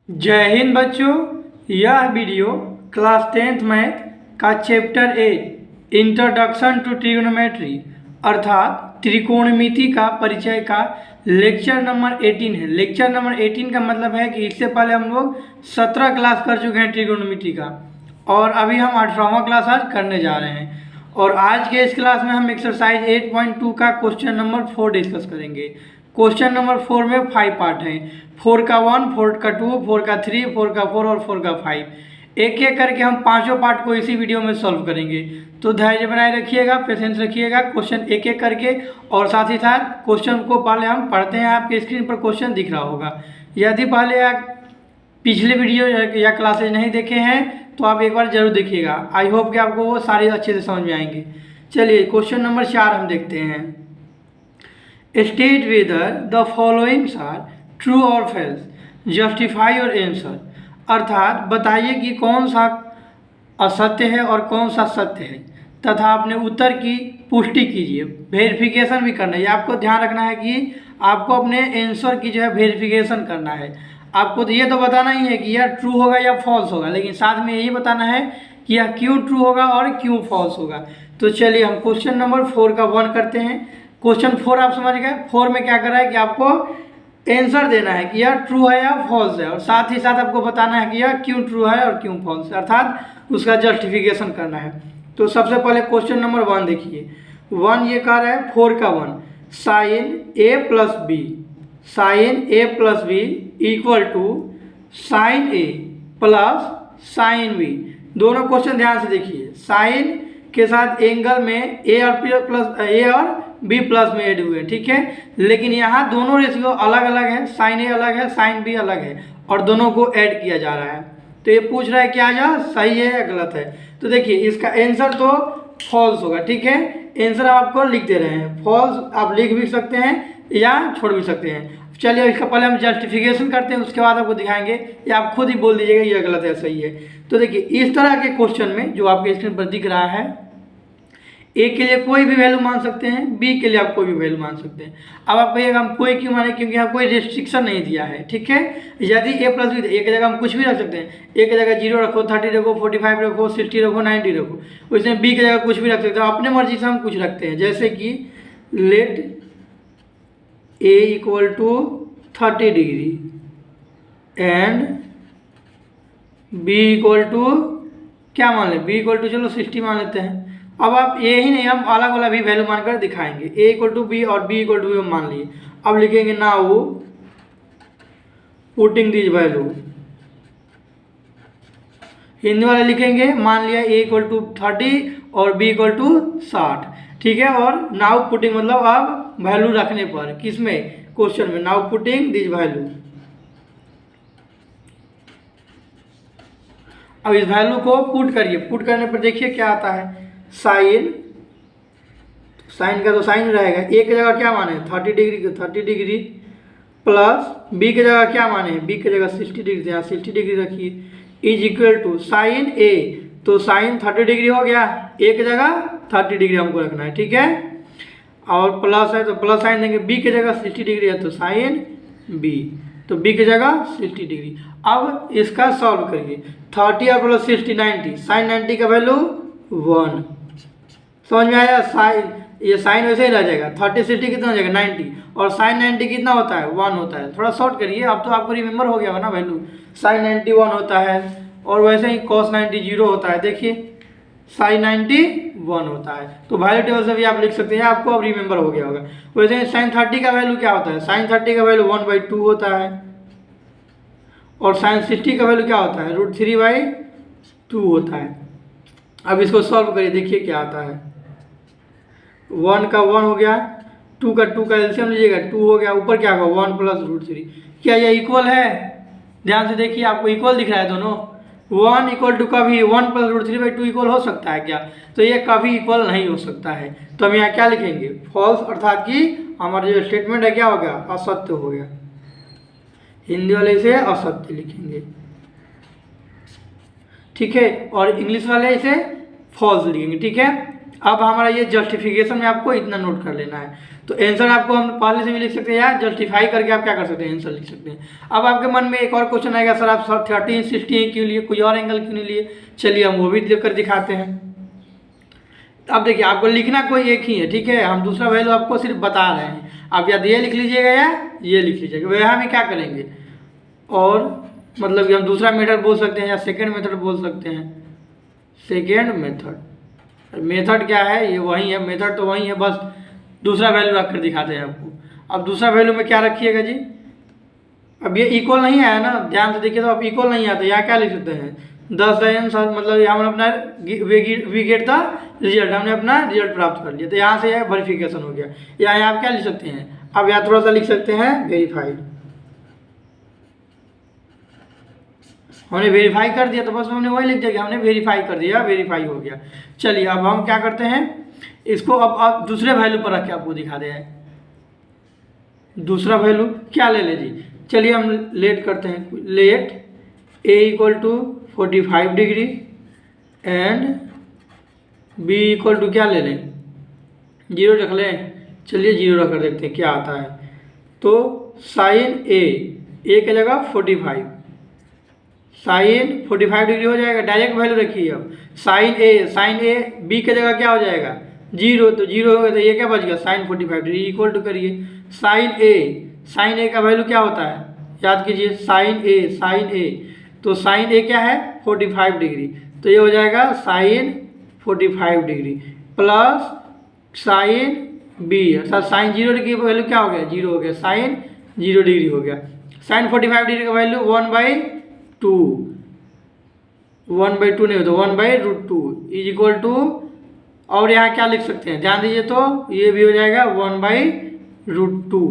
जय हिंद बच्चों। यह वीडियो क्लास 10th मैथ का चैप्टर 8 इंट्रोडक्शन टू ट्रिग्नोमेट्री अर्थात त्रिकोणमिति का परिचय का लेक्चर नंबर 18 है। लेक्चर नंबर 18 का मतलब है कि इससे पहले हम लोग 17 क्लास कर चुके हैं ट्रिग्नोमेट्री का और अभी हम 18वां क्लास आज करने जा रहे हैं। और आज के इस क्लास में हम एक्सरसाइज 8.2 का क्वेश्चन नंबर 4 डिस्कस करेंगे। क्वेश्चन नंबर 4 में 5 पार्ट हैं, 4 का 1, 4 का 2, 4 का 3, 4 का 4 और 4 का 5। एक एक करके हम पांचों पार्ट को इसी वीडियो में सॉल्व करेंगे। तो धैर्य बनाए रखिएगा, पेशेंस रखिएगा, क्वेश्चन एक एक करके। और साथ ही साथ क्वेश्चन को पहले हम पढ़ते हैं। आपके स्क्रीन पर क्वेश्चन दिख रहा होगा। यदि पहले आप पिछले वीडियो या क्लासेज नहीं देखे हैं तो आप एक बार जरूर देखिएगा। आई होप कि आपको वो सारे अच्छे से समझ में आएंगे। चलिए क्वेश्चन नंबर 4 हम देखते हैं। State whether the followings are true और फेल्स, जस्टिफाई योर आंसर। अर्थात बताइए कि कौन सा असत्य है और कौन सा सत्य है तथा अपने उत्तर की पुष्टि कीजिए। वेरिफिकेशन भी करना है। आपको ध्यान रखना है कि आपको अपने आंसर की जो है वेरिफिकेशन करना है। आपको तो ये तो बताना ही है कि यह ट्रू होगा या फॉल्स होगा, लेकिन साथ में यही बताना है कि यह क्यों ट्रू होगा और क्यों फॉल्स होगा। तो चलिए हम क्वेश्चन नंबर 4 का 1 करते हैं। क्वेश्चन 4 आप समझ गए। 4 में क्या कर रहा है कि आपको आंसर देना है कि यह ट्रू है या फॉल्स है, और साथ ही साथ आपको बताना है कि यह क्यों ट्रू है और क्यों फॉल्स है, अर्थात उसका जस्टिफिकेशन करना है। तो सबसे पहले क्वेश्चन नंबर 1 देखिए। 1 ये कह रहा है 4 का 1, sine A plus B, sine A plus B equal to sine A plus sine B. दोनों क्वेश्चन ध्यान से देखिए। साइन के साथ एंगल में ए और बी प्लस में ऐड हुए, ठीक है। लेकिन यहाँ दोनों रेशियो अलग अलग है, साइन ए अलग है, साइन बी अलग है, और दोनों को ऐड किया जा रहा है। तो ये पूछ रहा है क्या यह सही है या गलत है। तो देखिए इसका आंसर तो फॉल्स होगा, ठीक है। आंसर आप आपको लिख दे रहे हैं। फॉल्स आप लिख भी सकते हैं या छोड़ भी सकते हैं। चलिए इसका पहले हम जस्टिफिकेशन करते हैं, उसके बाद आपको दिखाएंगे, या आप खुद ही बोल दीजिएगा ये गलत है सही है। तो देखिए इस तरह के क्वेश्चन में जो आपके स्क्रीन पर दिख रहा है, ए के लिए कोई भी वैल्यू मान सकते हैं, बी के लिए आप कोई भी वैल्यू मान सकते हैं। अब आप कहिएगा हम कोई क्यों माने, क्योंकि यहाँ कोई रेस्ट्रिक्शन नहीं दिया है, ठीक है। यदि ए प्लस बी, ए की जगह हम कुछ भी रख सकते हैं। ए की जगह 0 रखो, 30 रखो, 45 रखो, 60 रखो, 90 रखो। उसमें बी की जगह कुछ भी रख सकते हैं। अपने मर्जी से हम कुछ रखते हैं, जैसे कि let A equal to 30 degree and B equal to क्या मान लें, बी इक्वल टू चलो 60 मान लेते हैं। अब आप ये ही नहीं, हम अलग अलग भी वैल्यू मानकर दिखाएंगे। ए इक्वल टू बी और बी इक्वल टू बी मान लिए। अब लिखेंगे now putting this value, Hindi वाले लिखेंगे मान लिया ए इक्वल टू 30 और बी इक्वल टू 60, ठीक है। और नाउ पुटिंग मतलब अब वैल्यू रखने पर, किसमें, क्वेश्चन में, नाउ पुटिंग दिस वैल्यू। अब इस वैल्यू को पुट करिए। पुट करने पर देखिए क्या आता है। साइन, साइन का तो साइन रहेगा। ए की जगह क्या माने 30 डिग्री, 30 डिग्री प्लस बी की जगह क्या माने, बी की जगह 60 डिग्री, यहाँ 60 डिग्री रखिए। Is equal to sine A, तो साइन 30 डिग्री हो गया, ए की जगह 30 डिग्री हमको रखना है, ठीक है। और प्लस है तो प्लस साइन देंगे। बी की जगह 60 डिग्री है तो साइन बी, तो बी की जगह 60 डिग्री। अब इसका सॉल्व करिए। 30 और प्लस 60 90, साइन 90 का वैल्यू 1। समझ में आया। साइन, ये साइन वैसे ही रह जाएगा। 30 60 कितना हो जाएगा 90, और साइन 90 कितना होता है 1 होता है। थोड़ा शॉर्ट करिए, अब तो आपको रिमेंबर हो गया होगा ना वैल्यू। साइन 90 1 होता है, और वैसे ही कॉस 90 0 होता है। देखिए साइन 90 1 होता है। तो वैल्यू टेबल से भी आप लिख सकते हैं, आपको अब रिमेंबर हो गया होगा। वैसे ही साइन 30 का वैल्यू क्या होता है, साइन 30 का वैल्यू 1/2 होता है, और साइन 60 का वैल्यू क्या होता है √3/2 होता है। अब इसको सॉल्व करिए, देखिए क्या आता है। 1 का 1 हो गया, 2 का 2 का एलसीएम लीजिएगा, 2 हो गया, ऊपर क्या होगा 1 प्लस √3। क्या यह इक्वल है, ध्यान से देखिए, आपको इक्वल दिख रहा है दोनों। 1 इक्वल टू कभी 1 प्लस √3/2 इक्वल हो सकता है क्या, तो ये कभी इक्वल नहीं हो सकता है। तो हम यहाँ क्या लिखेंगे, फॉल्स, अर्थात कि हमारा जो स्टेटमेंट है क्या हो गया, असत्य हो गया। हिंदी वाले इसे असत्य लिखेंगे, ठीक है, और इंग्लिश वाले इसे फॉल्स लिखेंगे, ठीक है। अब हमारा ये जस्टिफिकेशन में आपको इतना नोट कर लेना है। तो आंसर आपको हम पहले से भी लिख सकते हैं या जस्टिफाई करके आप क्या कर सकते हैं, आंसर लिख सकते हैं। अब आपके मन में एक और क्वेश्चन आएगा, सर आप 13 16 क्यों लिए, कोई और एंगल क्यों नहीं लिए। चलिए हम वो भी लिखकर दिखाते हैं। अब देखिए आपको लिखना कोई एक ही है, ठीक है, हम दूसरा वैल्यू आपको सिर्फ बता रहे हैं। आप या ये लिख लीजिएगा या ये लिख लीजिएगा। वह हम क्या करेंगे, और मतलब कि हम दूसरा मेथड बोल सकते हैं या सेकेंड मेथड बोल सकते हैं। सेकेंड मेथड क्या है, ये वही है, मेथड तो वही है, बस दूसरा वैल्यू रख कर दिखाते हैं आपको। अब दूसरा वैल्यू में क्या रखिएगा जी, अब ये इक्वल नहीं आया ना, ध्यान से देखिए तो अब इक्वल नहीं आता। यहाँ क्या लिख सकते हैं 10 आंसर, मतलब यहाँ हमने अपना वी गेट था रिजल्ट, हमने अपना रिजल्ट प्राप्त कर लिया। तो यहाँ से यह वेरिफिकेशन हो गया। यहाँ आप क्या लिख सकते हैं, अब यहाँ थोड़ा सा लिख सकते हैं वेरीफाइड। हमने वेरीफाई कर दिया, तो बस हमने वही लिख दिया कि हमने वेरीफाई कर दिया, वेरीफाई हो गया। चलिए अब हम क्या करते हैं, इसको अब दूसरे वैल्यू पर रख के आपको दिखा दे। दूसरा वैल्यू क्या ले लें जी, चलिए हम लेट करते हैं। Let a equal to 45 degree and b equal to क्या ले लें, 0 रख लें। चलिए 0 रख कर देखते हैं क्या आता है। तो साइन a की जगह 45, साइन 45 डिग्री हो जाएगा, डायरेक्ट वैल्यू रखिए। अब साइन ए बी की जगह क्या हो जाएगा 0, तो 0 होगा, तो ये क्या बच गया साइन 45 डिग्री इक्वल टू करिए साइन ए का वैल्यू क्या होता है, याद कीजिए साइन ए तो साइन ए क्या है 45 डिग्री, तो ये हो जाएगा sine 45 degree plus sine B अर्थात साइन 0 डिग्री का वैल्यू क्या हो गया 0 हो गया, साइन 0 डिग्री हो गया। साइन 45 डिग्री का वैल्यू 1/2 नहीं होता 1/√2 इज इक्वल टू, और यहाँ क्या लिख सकते हैं ध्यान दीजिए, तो ये भी हो जाएगा 1/√2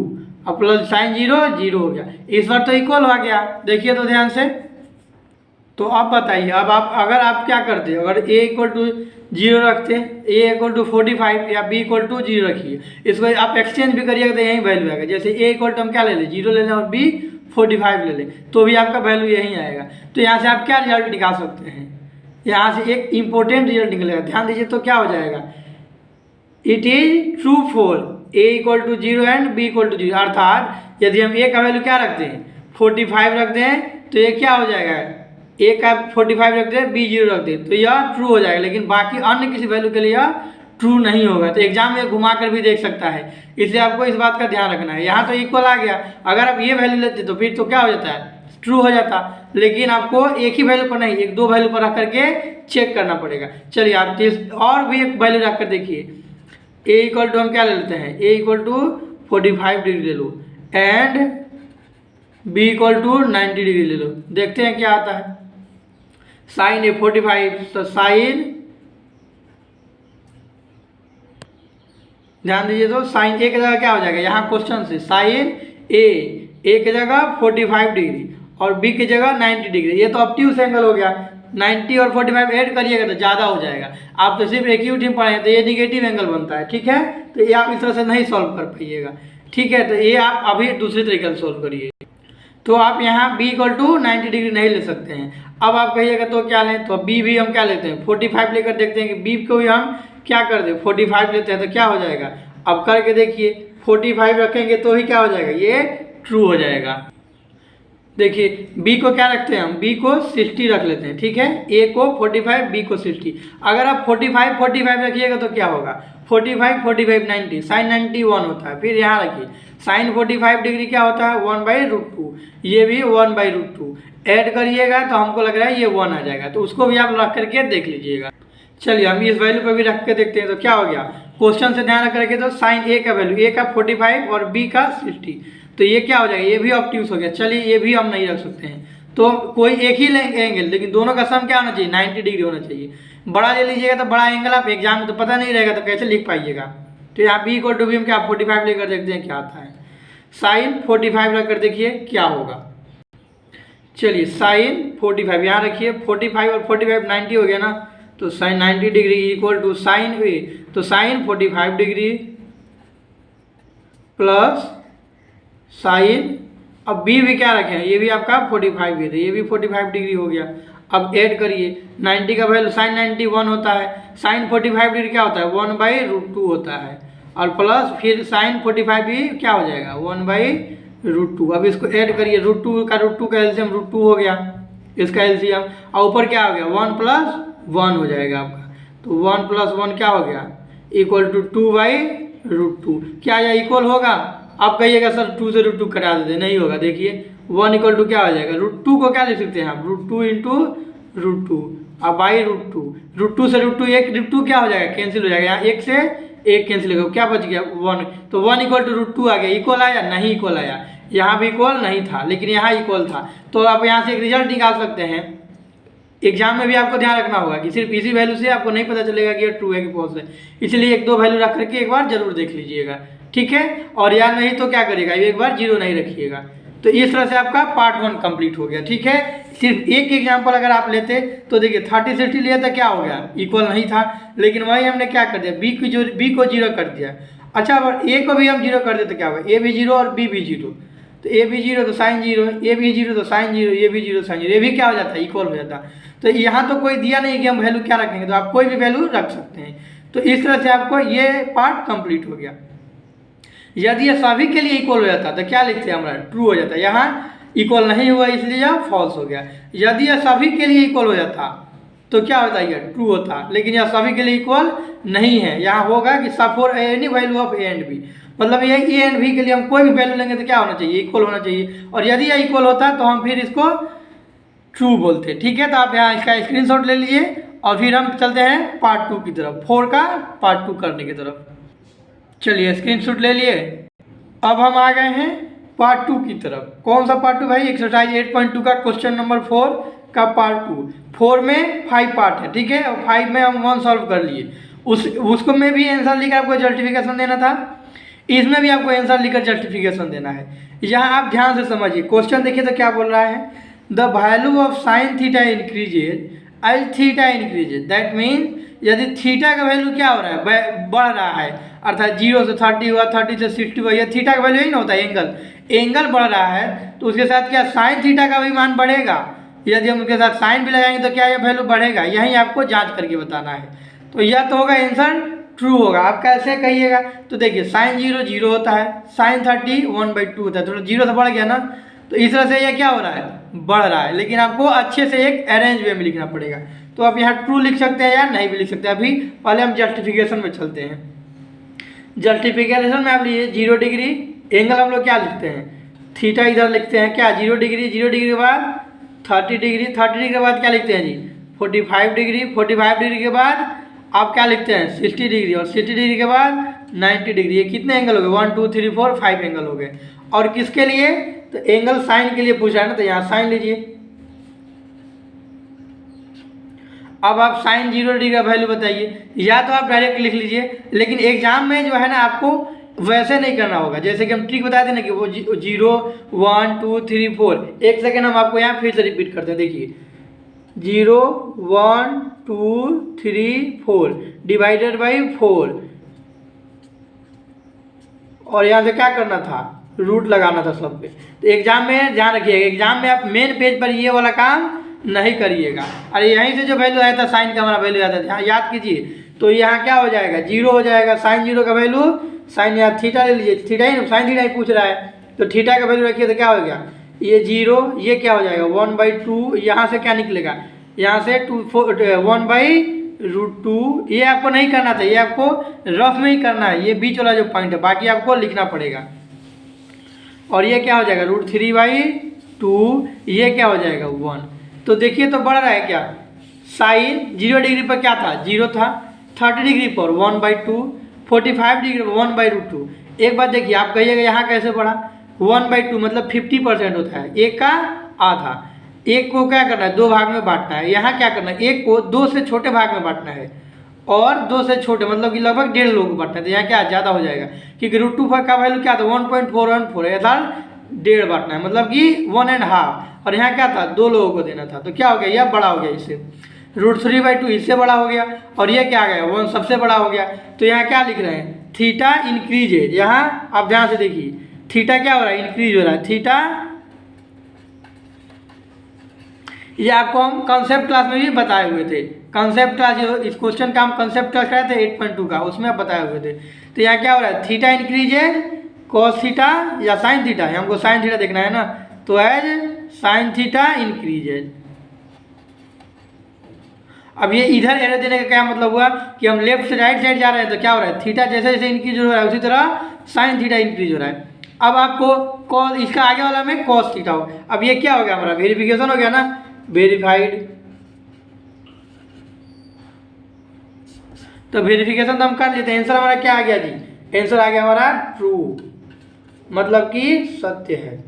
और प्लस साइन 0 हो गया। इस बार तो इक्वल हो गया, देखिए तो ध्यान से। तो अब बताइए, अब आप अगर आप क्या करते, अगर a इक्वल टू 0 रखते, a इक्वल टू 45 या b इक्वल टू 0 रखिए, इसको आप एक्सचेंज भी करिएगा तो यही वैल्यू आएगा। जैसे a इक्वल टू हम क्या ले लें 0 ले लें और b 45 ले लें, तो भी आपका वैल्यू यही आएगा। तो यहाँ से आप क्या रिजल्ट निकाल सकते हैं, यहाँ से एक इम्पोर्टेंट रिजल्ट निकलेगा, ध्यान दीजिए। तो क्या हो जाएगा, it is true for a equal to 0 and b equal to 0, अर्थात यदि हम a का वैल्यू क्या रखते हैं 45 रखते हैं, तो ये क्या हो जाएगा a का 45 रखते हैं, b 0 रखते हैं, तो यह ट्रू हो जाएगा। लेकिन बाकी अन्य किसी वैल्यू के लिए यह ट्रू नहीं होगा। तो एग्जाम में घुमा कर भी देख सकता है, इसलिए आपको इस बात का ध्यान रखना है। यहाँ तो इक्वल आ गया, अगर आप ये वैल्यू लेते तो फिर तो क्या हो जाता है ट्रू हो जाता, लेकिन आपको एक ही वैल्यू पर नहीं, एक दो वैल्यू पर रख करके चेक करना पड़ेगा। चलिए आप और भी एक वैल्यू रख कर देखिए, a इक्वल टू हम क्या ले लेते हैं, a इक्वल टू 45 डिग्री ले लो and b equal to 90 degree ले लो, देखते हैं क्या आता है। साइन ए 45, तो साइन ध्यान दीजिए, तो साइन ए की जगह क्या हो जाएगा, यहाँ क्वेश्चन से साइन ए की जगह 45 डिग्री और बी की जगह 90 डिग्री, ये तो ऑब्ट्यूस एंगल हो गया। 90 और 45 ऐड करिएगा तो ज़्यादा हो जाएगा। आप तो सिर्फ एक्यूट ही पढ़े हैं, तो ये निगेटिव एंगल बनता है, ठीक है। तो ये आप इस तरह से नहीं सॉल्व कर पाइएगा, ठीक है। तो ये आप अभी दूसरी तरीके से सॉल्व करिए। तो आप यहाँ b इक्वल टू 90 डिग्री नहीं ले सकते हैं। अब आप कहिएगा तो क्या लें, तो b भी हम क्या लेते हैं 45 लेकर देखते हैं कि b को भी हम क्या कर दें 45 लेते हैं, तो क्या हो जाएगा। अब करके देखिए 45 रखेंगे तो ही क्या हो जाएगा, ये ट्रू हो जाएगा। देखिए b को क्या रखते हैं हम, b को 60 रख लेते हैं, ठीक है। a को 45, b को 60। अगर आप 45 रखिएगा तो क्या होगा 45 90, साइन 90 1 होता है। फिर यहाँ रखिए साइन 45 डिग्री क्या होता है 1/√2, ये भी 1/√2 ऐड करिएगा तो हमको लग रहा है ये 1 आ जाएगा, तो उसको भी आप रख करके देख लीजिएगा। चलिए हम इस वैल्यू पर भी रख के देखते हैं तो क्या हो गया। क्वेश्चन से ध्यान रख करके, तो साइन a का वैल्यू, a का 45 और b का 60, तो ये क्या हो जाएगा, ये भी ऑब्ट्यूस हो गया। चलिए ये भी हम नहीं रख सकते हैं, तो कोई एक ही लेंगे, लेकिन दोनों का सम क्या होना चाहिए 90 डिग्री होना चाहिए। बड़ा ले लीजिएगा तो बड़ा एंगल, आप एग्जाम में तो पता नहीं रहेगा तो कैसे लिख पाइएगा। तो यहाँ b इक्वल टू भी हम क्या 45 लेकर देखते हैं क्या आता है। साइन 45 रख कर देखिए क्या होगा। चलिए साइन 45 यहाँ रखिए, 45 और 45 90 हो गया ना, तो sine 90 degree equal to sine A, तो साइन 45 डिग्री प्लस साइन, अब बी भी क्या रखे हैं, ये भी आपका 45 है, तो ये भी 45 डिग्री हो गया। अब ऐड करिए, 90 का वैल्यू साइन 90 1 होता है, साइन 45 डिग्री क्या होता है 1/√2 होता है, और प्लस फिर साइन 45 भी क्या हो जाएगा 1/√2। अब इसको ऐड करिए, √2 का एलसीएम √2 हो गया, इसका एलसीएम, और ऊपर क्या हो गया 1 + 1 हो जाएगा आपका। तो 1 + 1 क्या हो गया इक्वल टू 2/√2। क्या यह इक्वल होगा? आप कहिएगा सर 2 से √2 कटा देते, नहीं होगा। देखिए 1 इक्वल टू क्या हो जाएगा √2 को क्या लिख सकते हैं आप √2 × √2 अब /√2। √2 से √2 एक √2 क्या हो जाएगा कैंसिल हो जाएगा, यहाँ 1 से 1 कैंसिल होगा, क्या बच गया 1। तो 1 इक्वल टू √2 आ गया। इक्वल आया? नहीं इक्वल आया, यहाँ भी इक्वल नहीं था लेकिन यहाँ इक्वल था। तो आप यहाँ से एक रिजल्ट निकाल सकते हैं। एग्जाम में भी आपको ध्यान रखना होगा कि सिर्फ इसी वैल्यू से आपको नहीं पता चलेगा कि ये ट्रू है कि फॉल्स है, इसलिए 1-2 वैल्यू रख करके एक बार जरूर देख लीजिएगा, ठीक है। और यार नहीं तो क्या करिएगा, एक बार 0 नहीं रखिएगा। तो इस तरह से आपका पार्ट 1 कंप्लीट हो गया, ठीक है। सिर्फ एक एग्जाम्पल अगर आप लेते तो देखिए 30-60 लिया था, क्या हो गया इक्वल नहीं था, लेकिन वही हमने क्या कर दिया बी को 0 कर दिया। अच्छा अगर ए को भी हम 0 कर देते तो क्या होगा, ए भी 0 और बी भी 0, तो ए भी 0 तो साइन 0, ए भी 0 तो साइन 0, ये भी 0 साइन 0, ये भी क्या हो जाता है इक्वल हो जाता। तो यहाँ तो कोई दिया नहीं कि हम वैल्यू क्या रखेंगे, तो आप कोई भी वैल्यू रख सकते हैं। तो इस तरह से आपको ये पार्ट कंप्लीट हो गया। यदि ये सभी के लिए इक्वल हो जाता तो क्या लिखते हैं हमारा ट्रू हो जाता, यहाँ इक्वल नहीं हुआ इसलिए यह फॉल्स हो गया। यदि यह सभी के लिए इक्वल हो जाता तो क्या होता है, यह ट्रू होता, लेकिन यह सभी के लिए इक्वल नहीं है। यहाँ होगा कि for any value of A and B, मतलब ये ए एंड बी के लिए हम कोई भी वैल्यू लेंगे तो क्या होना चाहिए इक्वल होना चाहिए, और यदि यह इक्वल होता तो हम फिर इसको ट्रू बोलते, ठीक है। तो आप यहाँ इसका स्क्रीनशॉट ले लीजिए और फिर हम चलते हैं पार्ट 2 की तरफ, 4 का पार्ट 2 करने की तरफ। चलिए स्क्रीनशॉट ले लिए, अब हम आ गए हैं पार्ट 2 की तरफ। कौन सा पार्ट 2 भाई, एक्सरसाइज 8.2 का क्वेश्चन नंबर 4 का पार्ट 2। 4 में 5 पार्ट है, ठीक है, और 5 में हम 1 सॉल्व कर लिए। उसको में भी आंसर लिखकर आपको जस्टिफिकेशन देना था, इसमें भी आपको आंसर लिखकर जस्टिफिकेशन देना है। यहाँ आप ध्यान से समझिए, क्वेश्चन देखिए तो क्या बोल रहा है, the value of sine theta increases as theta increases, that mean यदि थीटा का वैल्यू क्या हो रहा है बढ़ रहा है, अर्थात 0 से 30 हुआ, 30 से 60 हुआ, यह थीटा का वैल्यू ही ना होता है, एंगल बढ़ रहा है, तो उसके साथ क्या साइन थीटा का भी मान बढ़ेगा। यदि हम उसके साथ साइन भी लगाएंगे तो क्या यह वैल्यू बढ़ेगा, यही आपको जांच करके बताना है। तो यह तो होगा आंसर ट्रू होगा। आप कैसे कहिएगा, तो देखिए साइन 0 0 होता है, साइन 30 1/2 होता है, तो 0 से बढ़ गया ना, तो इस तरह से यह क्या हो रहा है बढ़ रहा है, लेकिन आपको अच्छे से एक अरेंज वे में लिखना पड़ेगा। तो आप यहाँ ट्रू लिख सकते हैं या नहीं भी लिख सकते हैं। अभी पहले हम जस्टिफिकेशन में चलते हैं। जस्टिफिकेशन में आप लीजिए 0 डिग्री एंगल, हम लोग क्या लिखते हैं थीटा, इधर लिखते हैं क्या 0 डिग्री, 0 डिग्री के बाद 30 डिग्री, 30 डिग्री के बाद क्या लिखते हैं जी 45 डिग्री, 45 डिग्री के बाद आप क्या लिखते हैं 60 डिग्री, और 60 डिग्री के बाद 90 डिग्री। ये कितने एंगल हो गए 1 2 3 4 5 एंगल हो गए। और किसके लिए, तो एंगल साइन के लिए पूछा है ना, तो यहाँ साइन लीजिए। अब आप साइन 0 डिग्री का वैल्यू बताइए, या तो आप डायरेक्ट लिख लीजिए, लेकिन एग्जाम में जो है ना आपको वैसे नहीं करना होगा, जैसे कि हम ट्रिक बताए थे ना कि वो 0 1 2 3 4, एक सेकेंड हम आपको यहाँ फिर से रिपीट करते हैं। देखिए 0 1 2 3 4 डिवाइडेड बाई 4, और यहाँ से क्या करना था रूट लगाना था सब पे। तो एग्जाम में ध्यान रखिएगा, एग्जाम में आप मेन पेज पर ये वाला काम नहीं करिएगा। अरे यहीं से जो वैल्यू आया था साइन का हमारा वैल्यू आया था, यहाँ याद कीजिए। तो यहाँ क्या हो जाएगा 0 हो जाएगा, साइन 0 का वैल्यू, साइन यहाँ थीटा ले लीजिए, थीटा ही साइन थीटा ही पूछ रहा है, तो थीटा का वैल्यू रखिए तो क्या हो गया ये 0, ये क्या हो जाएगा 1/2, यहाँ से क्या निकलेगा यहाँ से 1/√2। ये आपको नहीं करना था, ये आपको रफ में ही करना है, ये बीच वाला जो पॉइंट है, बाकी आपको लिखना पड़ेगा। और ये क्या हो जाएगा √3/2, ये क्या हो जाएगा 1। तो देखिए तो बढ़ रहा है क्या, साइन 0 डिग्री पर क्या था 0 था, 30 डिग्री पर 1/2, 45 डिग्री पर 1/√2। एक बात देखिए, आप कहिएगा यहाँ कैसे बढ़ा 1/2 मतलब 50% होता है, एक का आधा। एक को क्या करना है 2 भाग में बांटना है, यहाँ क्या करना है एक को 2 से छोटे भाग में बांटना है, और 2 से छोटे मतलब कि लगभग 1.5 लोग को बांटना है। तो यहाँ क्या ज़्यादा हो जाएगा, क्योंकि √2 का वैल्यू क्या था 1.414, ऐसा 1.5 बांटना है मतलब कि 1.5, और यहाँ क्या था 2 लोगों को देना था। तो क्या हो गया यह बड़ा हो गया, इससे √3/2 इससे बड़ा हो गया, और ये क्या आ गया 1 सबसे बड़ा हो गया। तो यहाँ क्या लिख रहे हैं थीटा इंक्रीजेज, यहाँ आप ध्यान से देखिए थीटा क्या हो रहा है इंक्रीज हो रहा है, थीटा ये आपको हम कंसेप्ट क्लास में भी बताए हुए थे। कंसेप्ट क्लास जो इस क्वेश्चन का हम कंसेप्ट क्लास कराए थे 8.2 का, उसमें आप बताए हुए थे। तो यहाँ क्या हो रहा है, थीटा इंक्रीजेज कॉस थीटा या साइन थीटा, हमको साइन थीटा देखना है ना, तो एज साइन थीटा इंक्रीजेज। अब ये इधर एरर देने का क्या मतलब हुआ कि हम लेफ्ट से राइट साइड जा रहे हैं, तो क्या हो रहा है, थीटा जैसे जैसे इंक्रीज हो रहा है उसी तरह साइन थीटा इंक्रीज हो रहा है। अब आपको कॉस, इसका आगे वाला में कॉस थीटा हो। अब ये क्या हो गया हमारा, वेरिफिकेशन हो गया ना, वेरीफाइड। तो वेरिफिकेशन तो हम कर लेते हैं। आंसर हमारा क्या आ गया जी, आंसर आ गया हमारा ट्रू, मतलब कि सत्य है।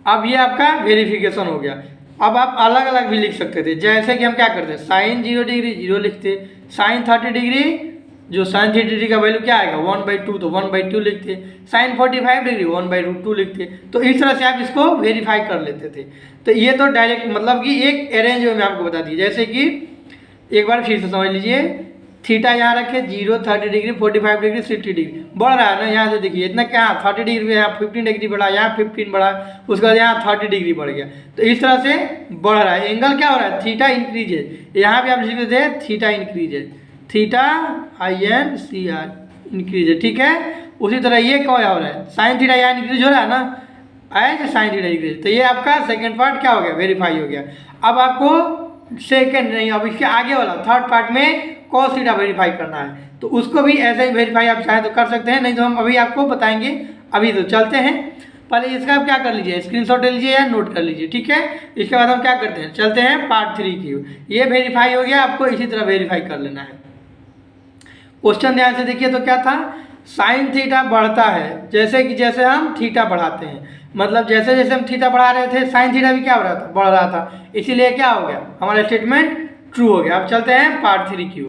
अब ये आपका वेरिफिकेशन हो गया। अब आप अलग अलग भी लिख सकते थे, जैसे कि हम क्या करते हैं, साइन 0 डिग्री 0 लिखते, साइन 30 डिग्री, जो साइन 30 डिग्री का वैल्यू क्या आएगा 1/2, तो 1/2 लिखते, साइन 45 डिग्री 1/√2 लिखते। तो इस तरह से आप इसको वेरीफाई कर लेते थे। तो ये तो डायरेक्ट मतलब कि एक अरेंज में आपको बता दी। जैसे कि एक बार फिर से समझ लीजिए, थीटा यहाँ रखे 0, 30 डिग्री, 45 डिग्री, 60 डिग्री, बढ़ रहा है ना, यहाँ से देखिए इतना क्या 30 डिग्री, यहाँ 15 डिग्री बढ़ा, यहाँ 15 बढ़ा, उसके बाद यहाँ 30 डिग्री बढ़ गया। तो इस तरह से बढ़ रहा है, एंगल क्या हो रहा है, थीटा इंक्रीजेज। यहाँ पे आप लिख देते हैं theta increases, theta INCR increases, ठीक है। उसी तरह ये क्या हो रहा है, साइन थीटा यहाँ इंक्रीज हो रहा है ना, एज साइन थीटा इंक्रीज। तो ये आपका सेकेंड पार्ट क्या हो गया, वेरीफाई हो गया। अब आपको सेकेंड नहीं, अब इसके आगे वाला थर्ड पार्ट में कॉस थीटा वेरीफाई करना है, तो उसको भी ऐसे ही वेरीफाई आप चाहें तो कर सकते हैं, नहीं तो हम अभी आपको बताएंगे। अभी तो चलते हैं, पहले इसका आप क्या कर लीजिए, स्क्रीनशॉट ले लीजिए या नोट कर लीजिए, ठीक है। इसके बाद हम क्या करते हैं, चलते हैं पार्ट 3 की। ये वेरीफाई हो गया, आपको इसी तरह वेरीफाई कर लेना है। क्वेश्चन ध्यान से देखिए, तो क्या था, साइन थीटा बढ़ता है जैसे कि जैसे हम थीटा बढ़ाते हैं, मतलब जैसे जैसे हम थीटा बढ़ा रहे थे साइन थीटा भी क्या हो रहा था, बढ़ रहा था, इसीलिए क्या हो गया, हमारा स्टेटमेंट ट्रू हो गया। अब चलते हैं पार्ट 3 की।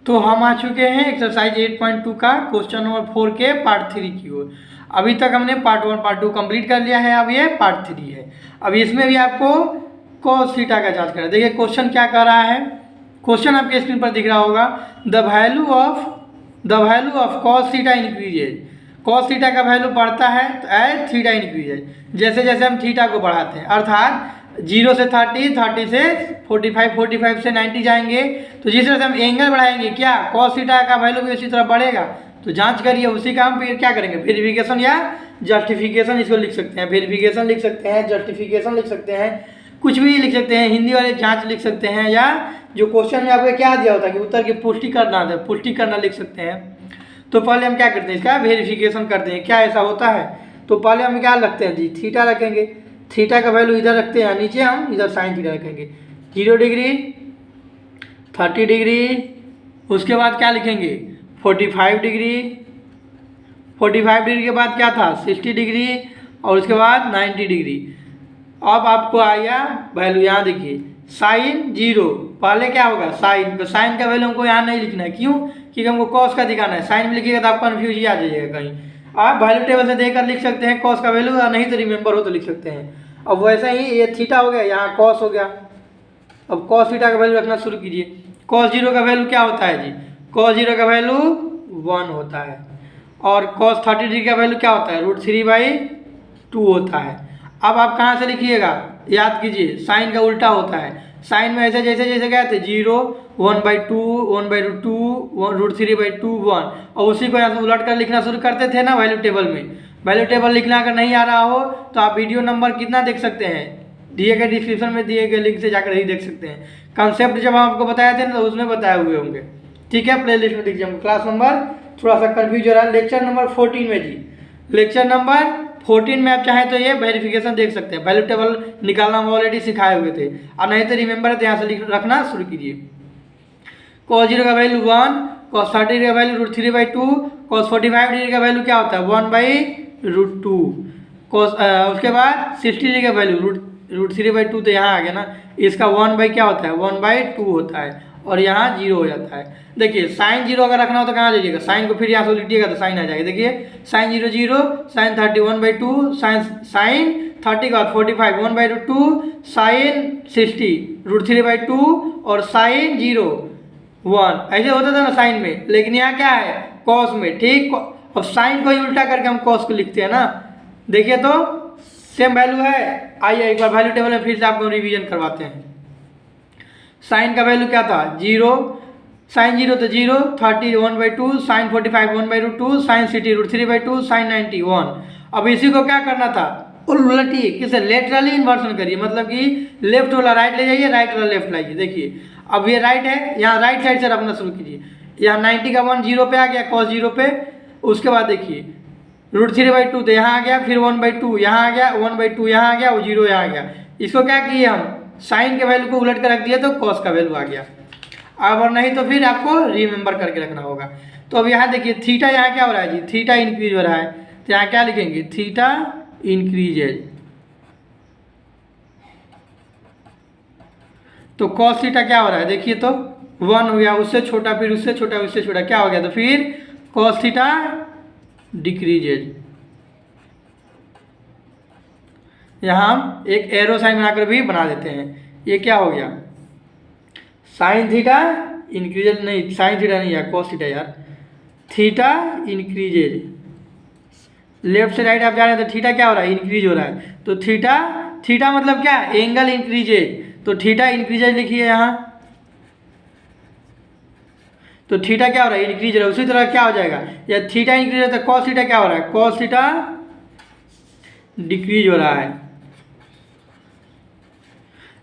तो हम आ चुके हैं एक्सरसाइज 8.2 का क्वेश्चन नंबर 4 के पार्ट 3 की ओर। अभी तक हमने पार्ट 1 पार्ट 2 कंप्लीट कर लिया है, अब ये पार्ट 3 है। अब इसमें भी आपको कॉस थीटा का जांच करना है। देखिए क्वेश्चन क्या कर रहा है, क्वेश्चन आपके स्क्रीन पर दिख रहा होगा, the value of cos theta increases. Cos theta का वैल्यू बढ़ता है तो एज थीटा इंक्रीजेज, जैसे जैसे हम थीटा को बढ़ाते हैं, अर्थात 0 से 30, 30 से 45, 45 से 90 जाएंगे। तो जिस तरह से हम एंगल बढ़ाएंगे, क्या कॉस थीटा का वैल्यू भी उसी तरह बढ़ेगा। तो जांच करिए, उसी का हम फिर क्या करेंगे, वेरिफिकेशन या जस्टिफिकेशन इसको लिख सकते हैं। वेरिफिकेशन लिख सकते हैं, जस्टिफिकेशन लिख सकते हैं, कुछ भी लिख सकते हैं, हिंदी वाले जांच लिख सकते हैं, या जो क्वेश्चन में आपको क्या दिया होता है कि उत्तर की पुष्टि करना है, पुष्टि करना लिख सकते हैं। तो पहले हम क्या करते हैं, इसका वेरिफिकेशन करते हैं, क्या ऐसा होता है। तो पहले हम क्या रखते हैं जी, थीटा रखेंगे, थीटा का वैल्यू इधर रखते हैं, नीचे हम इधर साइन थीटा रखेंगे, 0 डिग्री, 30 डिग्री, उसके बाद क्या लिखेंगे 45 डिग्री, 45 डिग्री के बाद क्या था 60 डिग्री, और उसके बाद 90 डिग्री। अब आपको आया वैल्यू, यहाँ देखिए साइन 0, पहले क्या होगा साइन, तो साइन का वैल्यू हमको यहाँ नहीं लिखना है, क्यों, क्योंकि हमको कॉस का दिखाना है। साइन में लिखिएगा तो आप कन्फ्यूज ही आ जाइएगा कहीं। आप वैल्यू टेबल से देखकर लिख सकते हैं कॉस का वैल्यू, या नहीं तो रिमेंबर हो तो लिख सकते हैं। अब वैसे ही ये थीटा हो गया, यहाँ कॉस हो गया। अब कॉस थीटा का वैल्यू रखना शुरू कीजिए। कॉस 0 का वैल्यू क्या होता है जी, कॉस 0 का वैल्यू 1 होता है, और कॉस 30 डिग्री का वैल्यू क्या होता है, √3/2 होता है। अब आप कहाँ से लिखिएगा, याद कीजिए साइन का उल्टा होता है। साइन में ऐसे जैसे जैसे गए थे 0, 1/2, 1/√2, √3/2, 1, और उसी को यहाँ से उलट कर लिखना शुरू करते थे ना वैल्यू टेबल में। वैल्यू टेबल लिखना अगर नहीं आ रहा हो तो आप वीडियो नंबर कितना देख सकते हैं, दिए गए डिस्क्रिप्शन में दिए गए लिंक से जाकर ही देख सकते हैं। कंसेप्ट जब हम आपको बताए थे ना, तो उसमें बताए हुए होंगे, ठीक है। प्ले लिस्ट में देखिए, हम क्लास नंबर थोड़ा सा कन्फ्यूज हो रहा है, लेक्चर नंबर 14 में जी, लेक्चर नंबर 14 में आप चाहें तो ये वेरिफिकेशन देख सकते हैं। वैल्यू टेबल निकालना हम ऑलरेडी सिखाए हुए थे, और नहीं तो रिमेंबर है तो यहाँ से रखना शुरू कीजिए। कॉस 0 का वैल्यू 1, कॉस 30 डिग्री का वैल्यू √3/2, कॉस 45 डिग्री का वैल्यू क्या होता है 1/√2, कॉस उसके बाद 60 डिग्री का वैल्यू √3/2, तो यहाँ आ गया ना, इसका 1 क्या होता है 1/2 होता है, और यहाँ 0 हो जाता है। देखिए साइन 0 अगर रखना हो तो कहाँ लीजिएगा, साइन को फिर यहाँ से लिखिएगा तो साइन आ जाएगा। देखिए साइन 0 0, साइन 30 1/2, साइन 30 का 45 1/2, साइन 60 √3/2, और साइन 0 1, ऐसे होता था ना साइन में, लेकिन यहाँ क्या है कॉस में, ठीक। अब साइन को ही उल्टा करके हम कॉस को लिखते हैं ना। देखिए तो सेम वैल्यू है। आइए एक बार वैल्यू टेबल में फिर से आपको रिवीजन करवाते हैं। साइन का वैल्यू क्या था 0, साइन 0 तो 0, 30 1/2, साइन 45 1/2, साइन 60 √3/2, साइन 90 1। अब इसी को क्या करना था, उलटिए, किसे लेटरली इन्वर्सन करिए, मतलब कि लेफ्ट वाला राइट ले जाइए, राइट वाला लेफ्ट लाइए। देखिए अब ये राइट है, यहाँ राइट साइड से रखना शुरू कीजिए। यहाँ 90 का 1 0 पे आ गया, cos 0 पे। उसके बाद देखिए √3/2 तो यहाँ आ गया, फिर 1/2 यहाँ आ गया, 1/2 यहाँ आ गया, वो 0 यहाँ आ गया। इसको क्या किए हम, साइन के वैल्यू को उलट कर रख दिया तो cos का वैल्यू आ गया। अब और नहीं तो फिर आपको रिमेंबर करके रखना होगा। तो अब यहाँ देखिए थीटा यहाँ क्या हो रहा है जी, थीटा इंक्रीज हो रहा है, तो यहाँ क्या लिखेंगे, थीटा इंक्रीजेज। तो cos थीटा क्या हो रहा है, देखिए तो 1 हो गया, उससे छोटा, फिर उससे छोटा, उससे छोटा, क्या हो गया, तो फिर cos थीटा डिक्रीजेज। यहाँ हम एक एरो साइन बनाकर भी बना देते हैं। ये क्या हो गया, साइन थीटा इंक्रीजेज, नहीं साइन थीटा नहीं यार, cos थीटा यार, थीटा इंक्रीजेज। लेफ्ट से राइट आप जा रहे हैं तो थीटा क्या हो रहा है, इंक्रीज हो रहा है। तो थीटा, थीटा मतलब क्या, एंगल इंक्रीजेज, तो थीटा इंक्रीजेज लिखिए यहाँ। तो थीटा क्या हो रहा है, इंक्रीज हो रहा है। उसी तरह क्या हो जाएगा, या थीटा इंक्रीज है तो cos थीटा क्या हो रहा है, cos थीटा डिक्रीज हो रहा है।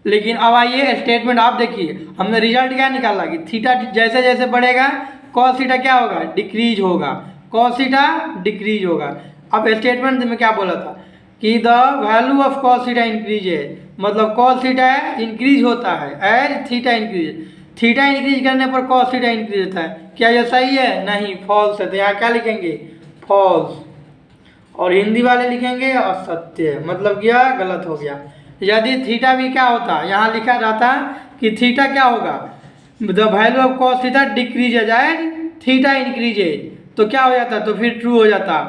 लेकिन अब आइए स्टेटमेंट आप देखिए, हमने रिजल्ट क्या निकाला कि थीटा जैसे जैसे बढ़ेगा cos थीटा क्या होगा, डिक्रीज होगा, cos थीटा डिक्रीज होगा। अब स्टेटमेंट में क्या बोला था कि the value of cos theta increase है, मतलब cos थीटा इंक्रीज होता है as theta increase. Theta increase करने पर cos थीटा इंक्रीज होता है। क्या यह सही है, नहीं, फॉल्स है। तो यहाँ क्या लिखेंगे, फॉल्स, और हिंदी वाले लिखेंगे असत्य, मतलब यह गलत हो गया। यदि थीटा भी क्या होता, यहाँ लिखा रहता कि थीटा क्या होगा, the value of cos theta decreases as theta increases, तो क्या हो जाता, तो फिर ट्रू हो जाता।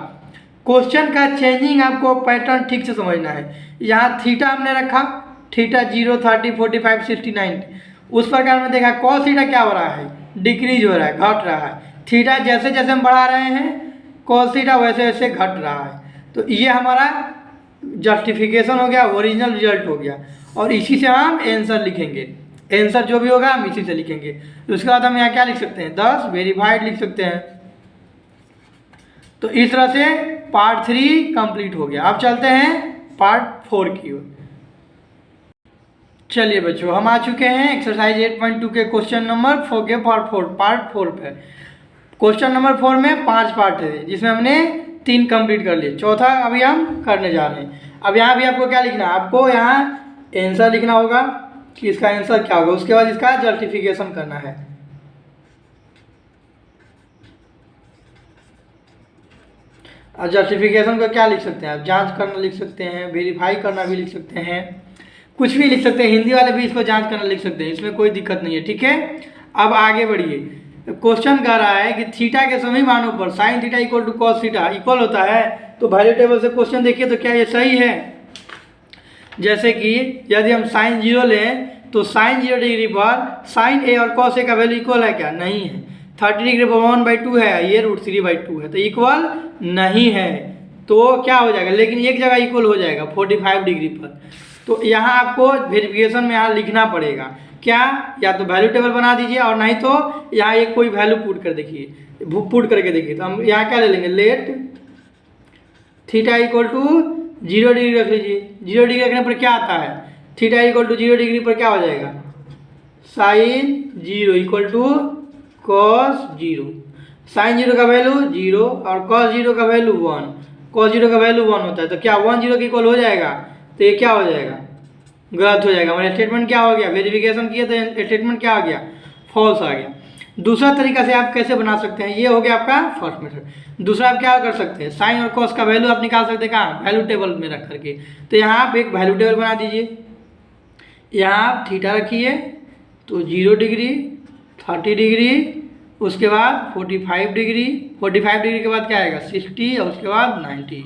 क्वेश्चन का चेंजिंग आपको पैटर्न ठीक से समझना है। यहाँ थीटा हमने रखा, थीटा 0 30 45 60 90, उस प्रकार में देखा cos थीटा क्या हो रहा है, डिक्रीज हो रहा है, घट रहा है। थीटा जैसे जैसे हम बढ़ा रहे हैं cos थीटा वैसे वैसे घट रहा है। तो ये हमारा जस्टिफिकेशन हो गया, ओरिजिनल रिजल्ट हो गया, और इसी से हम आंसर लिखेंगे। आंसर जो भी होगा हम इसी से लिखेंगे। उसके बाद हम यहाँ क्या लिख सकते हैं, 10 वेरीफाइड लिख सकते हैं। तो इस तरह से पार्ट 3 कंप्लीट हो गया। अब चलते हैं पार्ट 4 की ओर। चलिए बच्चों, हम आ चुके हैं एक्सरसाइज 8.2 के क्वेश्चन नंबर 4 के पार्ट 4 पे। क्वेश्चन नंबर 4 में 5 पार्ट है, जिसमें हमने 3 कंप्लीट कर लिए, चौथा अभी हम करने जा रहे हैं। अब यहाँ भी आपको क्या लिखना है, आपको यहाँ आंसर लिखना होगा कि इसका आंसर क्या होगा, उसके बाद इसका जस्टिफिकेशन करना है। और जस्टिफिकेशन को क्या लिख सकते हैं आप, जांच करना लिख सकते हैं, वेरीफाई करना भी लिख सकते हैं, कुछ भी लिख सकते हैं। हिंदी वाले भी इसको जांच करना लिख सकते हैं, इसमें कोई दिक्कत नहीं है, ठीक है। अब आगे बढ़िए। क्वेश्चन कह रहा है कि थीटा के सभी मानों पर sine theta equal to cos theta equal होता है। तो वैल्यू टेबल से क्वेश्चन देखिए तो क्या ये सही है। जैसे कि यदि हम साइन 0 लें तो साइन 0 डिग्री पर साइन ए और cos ए का वैल्यू इक्वल है क्या, नहीं है। 30 डिग्री पर 1/2 है, ये √3/2 है, तो इक्वल नहीं है। तो क्या हो जाएगा, लेकिन एक जगह इक्वल हो जाएगा 45 डिग्री पर। तो यहाँ आपको वेरिफिकेशन में यहाँ लिखना पड़ेगा क्या, या तो वैल्यू टेबल बना दीजिए, और नहीं तो यहाँ एक कोई वैल्यू पुट कर देखिए, पुट करके देखिए। तो हम यहाँ क्या ले लेंगे, let theta equal to 0 degree रख लीजिए। 0 डिग्री रखने पर क्या आता है, थीटा इक्वल टू 0 डिग्री पर क्या हो जाएगा, sine 0 equal to cos 0। Sine 0 का वैल्यू 0 और cos 0 का वैल्यू 1, cos 0 का वैल्यू 1 होता है। तो क्या 1 0 के इक्वल हो जाएगा, तो ये क्या हो जाएगा, गलत हो जाएगा। हमारा स्टेटमेंट क्या हो गया, वेरिफिकेशन किया तो स्टेटमेंट क्या आ गया, फॉल्स आ गया। दूसरा तरीका से आप कैसे बना सकते हैं, ये हो गया आपका फर्स्ट मेथड। दूसरा आप क्या कर सकते हैं, साइन और कॉस का वैल्यू आप निकाल सकते हैं कहाँ, वैल्यू टेबल में रख करके। तो यहाँ आप एक वैल्यू टेबल बना दीजिए। यहाँ आप थीटा रखिए तो 0 डिग्री, 30 डिग्री, उसके बाद 45 डिग्री, 45 डिग्री के बाद क्या आएगा 60, और उसके बाद 90।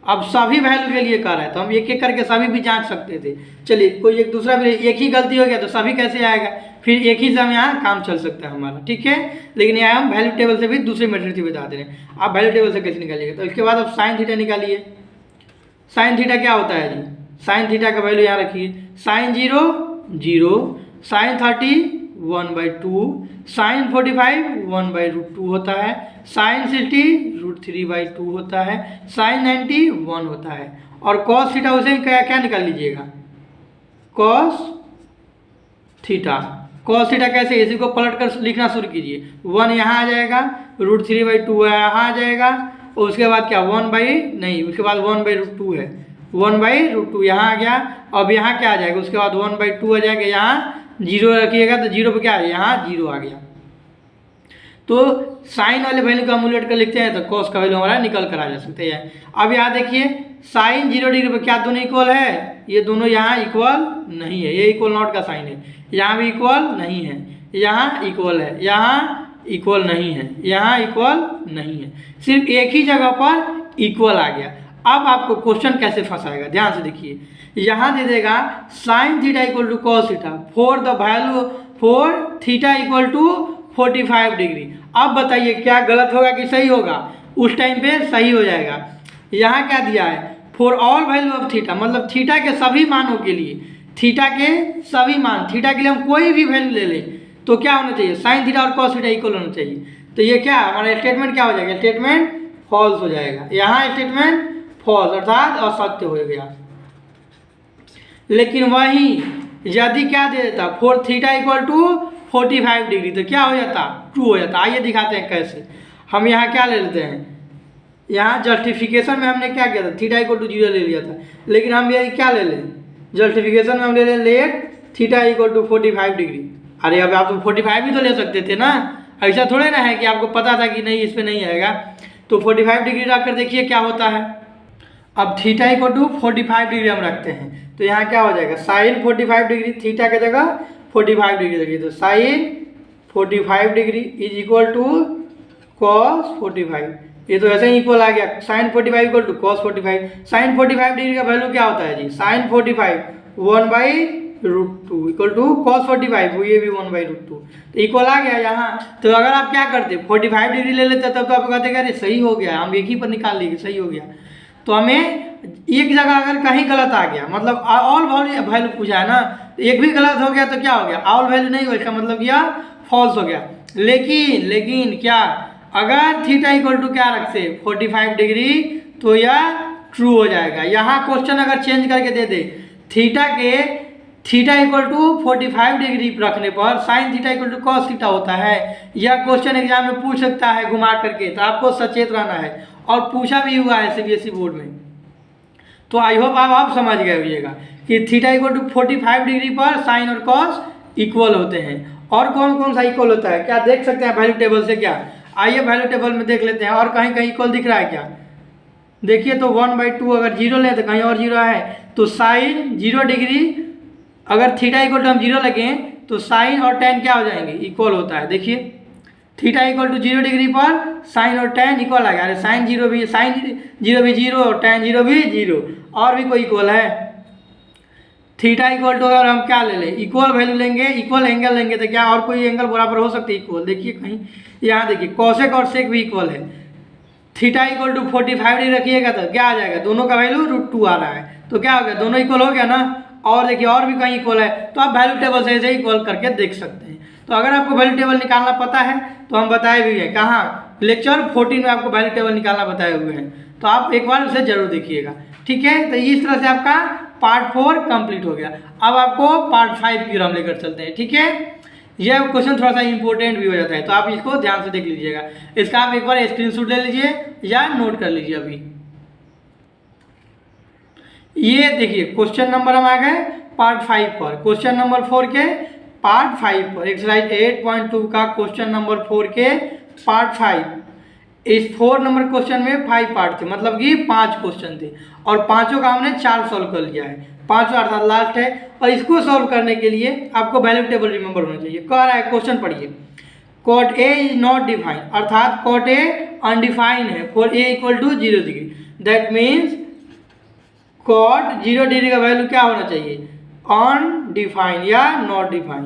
अब सभी वैल्यू के लिए कर रहा है तो हम एक एक करके सभी भी जांच सकते थे। चलिए कोई एक दूसरा भी एक ही गलती हो गया तो सभी कैसे आएगा, फिर एक ही से हम यहाँ काम चल सकता है हमारा, ठीक है। लेकिन यहाँ हम वैल्यू टेबल से भी दूसरे मेथड से बता दे रहे हैं। आप वैल्यू टेबल से कैसे निकालिएगा, तो इसके बाद अब साइन थीटा निकालिए। साइन थीटा क्या होता है जी, साइन थीटा का वैल्यू यहाँ रखिए, साइन 0 0, साइन 30 1/2, साइन 45 1/√2 होता है, साइन 60 √3/2 होता है, साइन 90 1 होता है। और कॉस थीटा उसे क्या क्या निकाल लीजिएगा, कॉस थीटा। कॉस थीटा कैसे, इसी को पलट कर लिखना शुरू कीजिए, 1 यहाँ आ जाएगा, √3/2 यहाँ आ जाएगा, और उसके बाद क्या उसके बाद 1/√2 है, 1/√2 यहाँ आ गया। अब यहाँ क्या आ जाएगा, उसके बाद 1/2 आ जाएगा, यहाँ 0 रखिएगा तो 0 पे क्या है, यहाँ 0 आ गया। तो साइन वाले वैल्यू को हम उलट कर लिखते हैं तो कॉस का वैल्यू हमारा निकल कर आ जा सकते हैं। अब यहाँ देखिए साइन 0 डिग्री पे क्या दोनों इक्वल है, ये दोनों यहाँ इक्वल नहीं है, ये इक्वल नॉट का साइन है, यहाँ भी इक्वल नहीं है, यहाँ इक्वल है, यहाँ इक्वल नहीं है, यहाँ इक्वल नहीं है, सिर्फ एक ही जगह पर इक्वल आ गया। अब आपको क्वेश्चन कैसे फंसाएगा, ध्यान से देखिए, यहाँ दे देगा sine theta equal to cos theta for the value for theta equal to 45 degree. अब बताइए क्या गलत होगा कि सही होगा, उस टाइम पे सही हो जाएगा। यहाँ क्या दिया है, for all value of theta, मतलब थीटा के सभी मानों के लिए, थीटा के सभी मान, थीटा के लिए हम कोई भी वैल्यू ले लें तो क्या होना चाहिए, साइन थीटा और कॉस थीटा इक्वल होना चाहिए। तो ये क्या हमारा स्टेटमेंट क्या हो जाएगा, स्टेटमेंट फॉल्स हो जाएगा, यहाँ स्टेटमेंट फॉल्स अर्थात असत्य हो गया। लेकिन वहीं यदि क्या दे देता, for theta equal to 45 degree तो क्या हो जाता, ट्रू हो जाता। आइए दिखाते हैं कैसे। हम यहाँ क्या ले लेते हैं, यहाँ जस्टिफिकेशन में हमने क्या किया था, थीटा इक्वल टू 0 ले लिया था, लेकिन हम ये क्या ले लें, जस्टिफिकेशन में हम ले लें let theta equal to 45 degree. अरे अब आप तो 45 भी तो ले सकते थे ना, ऐसा थोड़े ना है कि आपको पता था कि नहीं इस पर नहीं आएगा। तो 45 डिग्री रख कर देखिए क्या होता है। अब थीटा इक्वल टू 45 डिग्री हम रखते हैं तो यहाँ क्या हो जाएगा, साइन 45 डिग्री, थीटा की जगह 45 डिग्री रखिए, तो sine 45 degree is equal to cos 45। ये तो ऐसे ही इक्वल आ गया, sine 45 equal to cos 45। Sine 45 degree का वैल्यू क्या होता है जी, साइन 45 1/√2 इक्वल टू कॉस 45, ये भी 1/√2, तो इक्वल आ गया यहाँ। तो अगर आप क्या करते 45 डिग्री ले लेते तब तो आप कहते अरे सही हो गया, हम एक ही पर निकाल लेंगे, सही हो गया। तो हमें एक जगह अगर कहीं गलत आ गया, मतलब ऑल वैल्यू पूछा है ना, एक भी गलत हो गया तो क्या हो गया, ऑल वैल्यू नहीं हो, इसका मतलब यह फॉल्स हो गया। लेकिन क्या अगर थीटा इक्वल टू क्या रखते 45 डिग्री तो यह ट्रू हो जाएगा। यहाँ क्वेश्चन अगर चेंज करके दे दे, थीटा इक्वल टू 45 डिग्री रखने पर sine theta equal to cos theta होता है, यह क्वेश्चन एग्जाम में पूछ सकता है घुमा करके, तो आपको सचेत रहना है। और पूछा भी हुआ है CBSE बोर्ड में। तो आई होप आप समझ गए होइएगा कि थीटा इक्वल टू 45 डिग्री पर साइन और कॉस इक्वल होते हैं। और कौन कौन सा इक्वल होता है क्या देख सकते हैं वैल्यू टेबल से, क्या आइए वैल्यू टेबल में देख लेते हैं। और कहीं कहीं इक्वल दिख रहा है क्या, देखिए तो 1/2 अगर 0 लें तो कहीं और 0 है, तो साइन 0 डिग्री अगर थीटा इक्वल टू हम 0 लगें तो साइन और tan क्या हो जाएंगे, इक्वल होता है। देखिए थीटा इक्वल टू 0 डिग्री पर साइन और tan इक्वल आ गया, अरे साइन 0 भी 0 और tan 0 भी 0, और भी कोई इक्वल है। थीटा इक्वल टू अगर हम क्या ले लें, इक्वल वैल्यू लेंगे, इक्वल एंगल लेंगे तो क्या और कोई एंगल बराबर हो सकती है इक्वल, देखिए कहीं यहाँ देखिए कॉसेक और सेक भी इक्वल है। थीटा इक्वल टू 45 डिग्री रखिएगा तो क्या आ जाएगा, दोनों का वैल्यू √2 आ रहा है, तो क्या हो गया, दोनों इक्वल हो गया ना। और देखिए और भी कहीं इक्वल है, तो आप वैल्यू टेबल से ऐसे इक्वल करके देख सकते हैं। तो अगर आपको वैल्यू टेबल निकालना पता है तो हम बताए भी हैं, कहाँ लेक्चर 14 में आपको वैल्यू टेबल निकालना बताए हुए हैं, तो आप एक बार उसे जरूर देखिएगा, ठीक है। तो इस तरह से आपका पार्ट 4 कंप्लीट हो गया। अब आपको पार्ट 5 की ओर हम लेकर चलते हैं, ठीक है। यह क्वेश्चन थोड़ा सा इंपॉर्टेंट भी हो जाता है, तो आप इसको ध्यान से देख लीजिएगा। इसका आप एक बार स्क्रीनशॉट ले लीजिए या नोट कर लीजिए। अभी ये देखिए क्वेश्चन नंबर हम आ गए पार्ट 5 पर, क्वेश्चन नंबर 4 के पार्ट 5 पर, एक्सरसाइज 8.2 का क्वेश्चन नंबर 4 के पार्ट 5। इस 4 नंबर क्वेश्चन में 5 पार्ट थे, मतलब कि 5 क्वेश्चन थे, और पांचों का हमने 4 सॉल्व कर लिया है, 5वां अर्थात लास्ट है। और इसको सॉल्व करने के लिए आपको वैल्यू टेबल रिमेंबर होना चाहिए। कह रहा है क्वेश्चन पढ़िए, cot A is not define, अर्थात कॉट ए अनडिफाइन है for A equal to 0 degree, that means cot 0 degree का वैल्यू क्या होना चाहिए, अनडिफाइन या नॉट डिफाइन।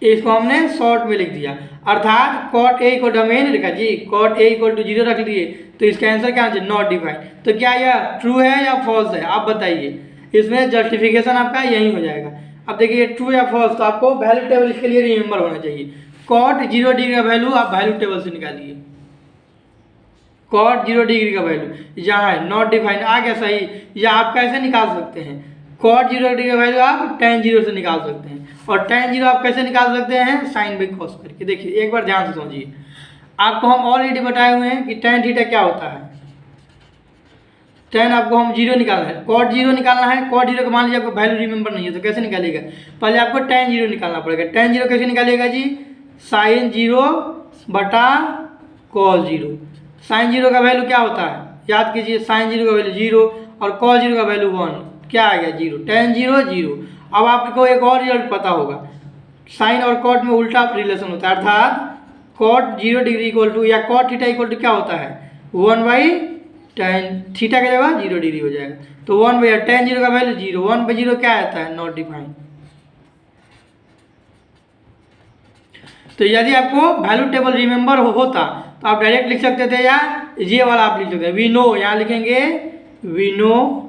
इसको हमने शॉर्ट में लिख दिया, अर्थात कॉट ए इक्वल टू हमें नहीं लिखा जी, कॉट ए इक्वल टू 0 रख लिए, तो इसका आंसर क्या है, नॉट डिफाइन। तो क्या यह ट्रू है या फॉल्स है, आप बताइए, इसमें जस्टिफिकेशन आपका यही हो जाएगा। अब देखिए ट्रू या फॉल्स, तो आपको वैल्यू टेबल इसके लिए रिमेंबर होना चाहिए। कॉट 0 डिग्री का वैल्यू आप वैल्यू टेबल से निकालिए, कॉट 0 डिग्री का वैल्यू यहाँ है, नॉट डिफाइन आ गया सही। या आप कैसे निकाल सकते हैं, कॉट 0 डिग्री का वैल्यू आप tan 0 से निकाल सकते हैं, और tan 0 आप कैसे निकाल सकते हैं, साइन बाई कॉस करके। देखिए एक बार ध्यान से समझिए, आपको हम ऑलरेडी बताए हुए हैं कि tan थीटा क्या होता है। tan आपको हम 0 निकालना है, कॉट 0 निकालना है, कॉट 0 का मान लीजिए आपको वैल्यू रिमेंबर नहीं है तो कैसे निकालिएगा, पहले आपको tan 0 निकालना पड़ेगा। tan 0 कैसे निकालिएगा जी, साइन 0 बटा कॉस 0। साइन 0 का वैल्यू क्या होता है, याद कीजिए, साइन 0 का वैल्यू 0 और कॉस 0 का वैल्यू 1, क्या आ गया 0, tan 0 0। अब आपको एक और रिजल्ट पता होगा, साइन और कॉट में उल्टा रिलेशन होता है, अर्थात कॉट 0 डिग्री इक्वल टू या कॉट थीटा इक्वल टू क्या होता है, 1/tan थीटा की जगह 0 डिग्री हो जाएगा, तो 1/tan 0 का वैल्यू 0, 1/0 क्या आता है, नॉट डिफाइन। तो यदि आपको वैल्यू टेबल रिमेंबर होता तो आप डायरेक्ट लिख सकते थे, या ये वाला आप लिख सकते हैं, वी नो, यहाँ लिखेंगे वी नो।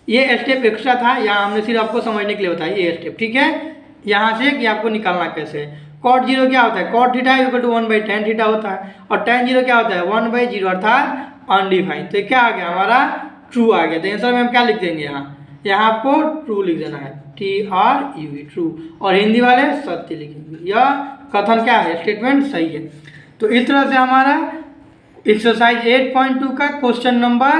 ये स्टेप एक्स्ट्रा था, यहाँ हमने सिर्फ आपको समझने के लिए बताया ये स्टेप, ठीक है। यहाँ से कि आपको निकालना कैसे है। कॉट 0 क्या होता है, cot theta equal to 1/tan theta होता है, और tan 0 क्या होता है, 1/0 अर्थात अनडिफाइंड। तो क्या आ गया हमारा, ट्रू आ गया। तो आंसर में हम क्या लिख देंगे, यहाँ आपको ट्रू लिख देना है, TRUE ट्रू, और हिंदी वाले सत्य लिखेंगे। यह कथन क्या है, स्टेटमेंट सही है। तो इस तरह से हमारा एक्सरसाइज 8.2 का क्वेश्चन नंबर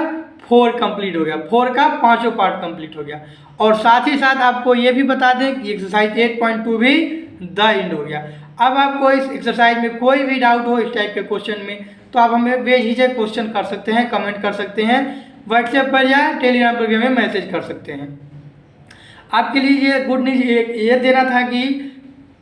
4 कंप्लीट हो गया, 4 का 5वां पार्ट कंप्लीट हो गया। और साथ ही साथ आपको ये भी बता दें कि एक्सरसाइज 8.2 भी द एंड हो गया। अब आपको इस एक्सरसाइज में कोई भी डाउट हो इस टाइप के क्वेश्चन में, तो आप हमें बेझिझक क्वेश्चन कर सकते हैं, कमेंट कर सकते हैं, व्हाट्सएप पर या टेलीग्राम पर भी हमें मैसेज कर सकते हैं। आपके लिए ये गुड न्यूज़ ये देना था कि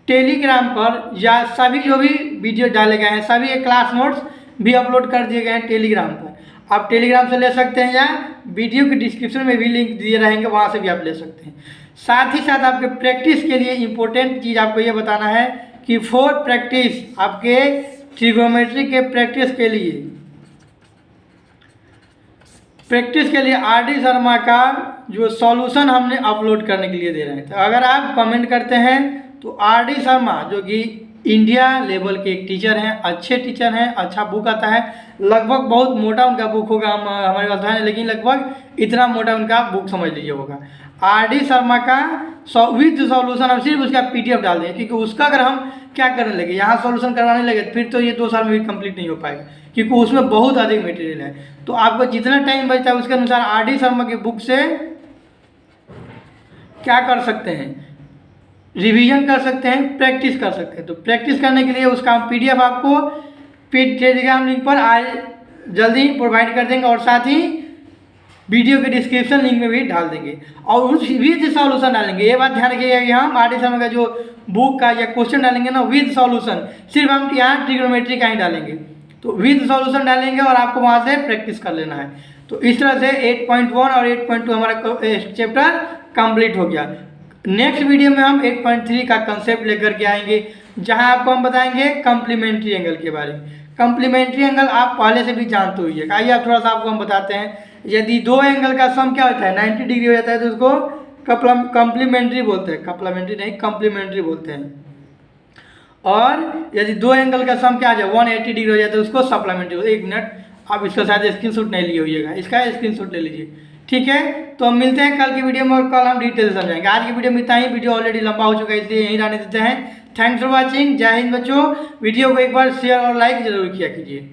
टेलीग्राम पर या सभी जो भी वीडियो डाले गए हैं, सभी क्लास नोट्स भी अपलोड कर दिए गए हैं टेलीग्राम पर। आप टेलीग्राम से ले सकते हैं, या वीडियो के डिस्क्रिप्शन में भी लिंक दिए रहेंगे, वहाँ से भी आप ले सकते हैं। साथ ही साथ आपके प्रैक्टिस के लिए इम्पोर्टेंट चीज़ आपको ये बताना है कि 4 प्रैक्टिस आपके ट्रिगोनोमेट्री के प्रैक्टिस के लिए RD शर्मा का जो सॉल्यूशन हमने अपलोड करने के लिए दे रहे हैं। तो अगर आप कमेंट करते हैं तो RD शर्मा जो कि इंडिया लेवल के एक टीचर हैं, अच्छे टीचर हैं, अच्छा बुक आता है, लगभग बहुत मोटा उनका बुक होगा, हमारे पास है, लेकिन लगभग इतना मोटा उनका बुक समझ लीजिए होगा। RD शर्मा का विद सॉल्यूशन हम सिर्फ उसका PDF डाल देंगे, क्योंकि उसका अगर हम क्या करने लगे, यहाँ सॉल्यूशन करवाने लगे, फिर तो ये 2 साल में भी कंप्लीट नहीं हो पाएगा, क्योंकि उसमें बहुत अधिक मटेरियल है। तो आपको जितना टाइम बचता है उसके अनुसार RD शर्मा की बुक से क्या कर सकते हैं, रिवीजन कर सकते हैं, प्रैक्टिस कर सकते हैं। तो प्रैक्टिस करने के लिए उसका PDF आपको टेलीग्राम लिंक पर आज जल्दी प्रोवाइड कर देंगे, और साथ ही वीडियो के डिस्क्रिप्शन लिंक में भी डाल देंगे, और उस विद सॉल्यूशन डालेंगे। ये बात ध्यान रखिएगा कि हम RD शर्मा का जो बुक का या क्वेश्चन डालेंगे ना विद सॉल्यूशन, सिर्फ हम यहाँ ट्रिग्नोमेट्री का ही डालेंगे, तो विद सॉल्यूशन डालेंगे और आपको वहाँ से प्रैक्टिस कर लेना है। तो इस तरह से 8.1 और 8.2 हमारा चैप्टर कंप्लीट हो गया। नेक्स्ट वीडियो में हम 8.3 का कंसेप्ट लेकर के आएंगे, जहां आपको हम बताएंगे कम्प्लीमेंट्री एंगल के बारे में। कम्प्लीमेंट्री एंगल आप पहले से भी जानते हुए, आइए आप थोड़ा सा आपको हम बताते हैं। यदि 2 एंगल का सम क्या होता है, 90 डिग्री हो जाता है, तो उसको कम्प्लीमेंट्री बोलते हैं, कम्प्लीमेंट्री नहीं कम्प्लीमेंट्री बोलते हैं। और यदि 2 एंगल का सम क्या आ जाए 180 डिग्री हो जाता है, उसको सप्लीमेंट्री बोलते हैं। 1 मिनट, आप इसका शायद स्क्रीनशॉट नहीं लिए होइएगा, इसका स्क्रीनशॉट ले लीजिए, ठीक है। तो हम मिलते हैं कल की वीडियो में, और कल हम डिटेल से समझाएंगे। आज की वीडियो में इतना ही, वीडियो ऑलरेडी लंबा हो चुका है, इसलिए यहीं रहने देते हैं। थैंक्स फॉर वॉचिंग, जय हिंद बच्चों। वीडियो को एक बार शेयर और लाइक जरूर किया कीजिए।